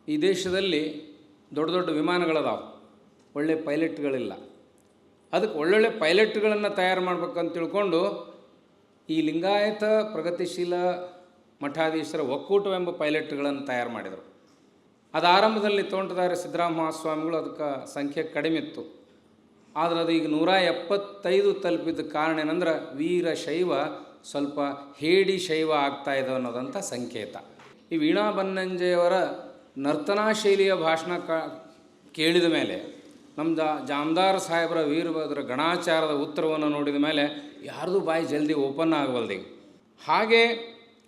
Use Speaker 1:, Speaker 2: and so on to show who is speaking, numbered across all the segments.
Speaker 1: ಈ ದೇಶದಲ್ಲಿ ದೊಡ್ಡ ದೊಡ್ಡ ವಿಮಾನಗಳದಾವೆ, ಒಳ್ಳೆ ಪೈಲಟ್ಗಳಿಲ್ಲ. ಅದಕ್ಕೆ ಒಳ್ಳೊಳ್ಳೆ ಪೈಲಟ್ಗಳನ್ನು ತಯಾರು ಮಾಡ್ಬೇಕಂತ ತಿಳ್ಕೊಂಡು ಈ ಲಿಂಗಾಯತ ಪ್ರಗತಿಶೀಲ ಮಠಾಧೀಶರ ಒಕ್ಕೂಟವೆಂಬ ಪೈಲಟ್ಗಳನ್ನು ತಯಾರು ಮಾಡಿದರು. ಅದು ಆರಂಭದಲ್ಲಿ ತೋಂಟದಾರ್ಯ ಸಿದ್ದರಾಮ ಮಹಾಸ್ವಾಮಿಗಳು ಅದಕ್ಕೆ ಸಂಖ್ಯೆ ಕಡಿಮೆ ಇತ್ತು. ಆದರೆ ಅದು ಈಗ 175 ತಲುಪಿದ ಕಾರಣ ಏನಂದ್ರೆ ವೀರಶೈವ ಸ್ವಲ್ಪ ಹೇಡಿ ಶೈವ ಆಗ್ತಾಯಿದೆ ಅನ್ನೋದಂಥ ಸಂಕೇತ. ಈ ವೀಣಾ ಬನ್ನಂಜೆಯವರ ನರ್ತನಾ ಶೈಲಿಯ ಭಾಷಣ ಕೇಳಿದ ಮೇಲೆ, ನಮ್ಮ ಜಾಮದಾರ್ ಸಾಹೇಬರ ವೀರಭದ್ರ ಗಣಾಚಾರದ ಉತ್ತರವನ್ನು ನೋಡಿದ ಮೇಲೆ ಯಾರ್ದು ಬಾಯಿ ಜಲ್ದಿ ಓಪನ್ ಆಗವಲ್ದು. ಹಾಗೆ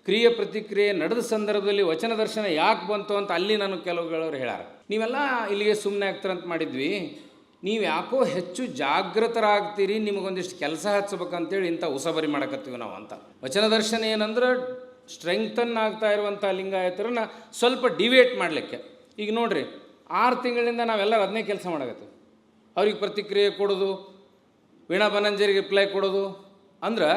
Speaker 1: ಕ್ರಿಯೆ ಪ್ರತಿಕ್ರಿಯೆ ನಡೆದ ಸಂದರ್ಭದಲ್ಲಿ ವಚನ ದರ್ಶನ ಯಾಕೆ ಬಂತು ಅಂತ ಅಲ್ಲಿ ನನಗೆ ಕೆಲವುಗಳವ್ರು ಹೇಳ್ಯಾರ, ನೀವೆಲ್ಲ ಇಲ್ಲಿಗೆ ಸುಮ್ಮನೆ ಆಗ್ತಾರಂತ ಮಾಡಿದ್ವಿ, ನೀವು ಯಾಕೋ ಹೆಚ್ಚು ಜಾಗೃತರಾಗ್ತೀರಿ, ನಿಮಗೊಂದಿಷ್ಟು ಕೆಲಸ ಹಚ್ಚಬೇಕಂತೇಳಿ ಇಂಥ ಉಸಬರಿ ಮಾಡಕತ್ತೀವಿ ನಾವು ಅಂತ. ವಚನ ದರ್ಶನ ಏನಂದ್ರೆ ಸ್ಟ್ರೆಂಗ್ತನ್ ಆಗ್ತಾ ಇರುವಂಥ ಲಿಂಗಾಯತರನ್ನ ಸ್ವಲ್ಪ ಡಿವೇಟ್ ಮಾಡಲಿಕ್ಕೆ. ಈಗ ನೋಡಿರಿ, 6 ತಿಂಗಳಿಂದ ನಾವೆಲ್ಲರೂ ಅದನ್ನೇ ಕೆಲಸ ಮಾಡಕತ್ತೀವಿ. ಅವ್ರಿಗೆ ಪ್ರತಿಕ್ರಿಯೆ ಕೊಡೋದು, ವೀಣಾ ಬನ್ನಂಜರಿಗೆ ರಿಪ್ಲೈ ಕೊಡೋದು, ಅಂದ್ರೆ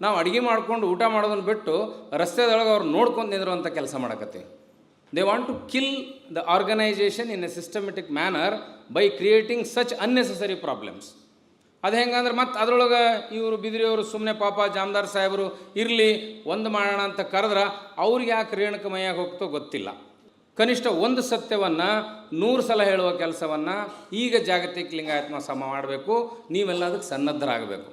Speaker 1: ನಾವು ಅಡುಗೆ ಮಾಡ್ಕೊಂಡು ಊಟ ಮಾಡೋದನ್ನು ಬಿಟ್ಟು ರಸ್ತೆದೊಳಗೆ ಅವ್ರು ನೋಡ್ಕೊಂಡು ನಿಂದಿರುವಂಥ ಕೆಲಸ ಮಾಡಕತ್ತೀವಿ. They want to kill the organisation in a systematic manner by creating such unnecessary problems. ಅದು ಹೆಂಗಂದ್ರೆ ಮತ್ತೆ ಅದರೊಳಗೆ ಇವರು ಬಿದಿರಿಯವರು ಸುಮ್ಮನೆ ಪಾಪ ಜಾಮದಾರ್ ಸಾಹೇಬರು ಇರಲಿ ಒಂದು ಮಾಡೋಣ ಅಂತ ಕರೆದ್ರೆ ಅವ್ರಿಗೆ ಯಾಕೆ ರೇಣುಕಮಯ್ಯಾಗ ಹೋಗ್ತೋ ಗೊತ್ತಿಲ್ಲ. ಕನಿಷ್ಠ ಒಂದು ಸತ್ಯವನ್ನು 100 ಸಲ ಹೇಳುವ ಕೆಲಸವನ್ನು ಈಗ ಜಾಗತಿಕ ಲಿಂಗಾಯತ ಸಮ ಮಾಡಬೇಕು. ನೀವೆಲ್ಲ ಅದಕ್ಕೆ ಸನ್ನದ್ಧರಾಗಬೇಕು.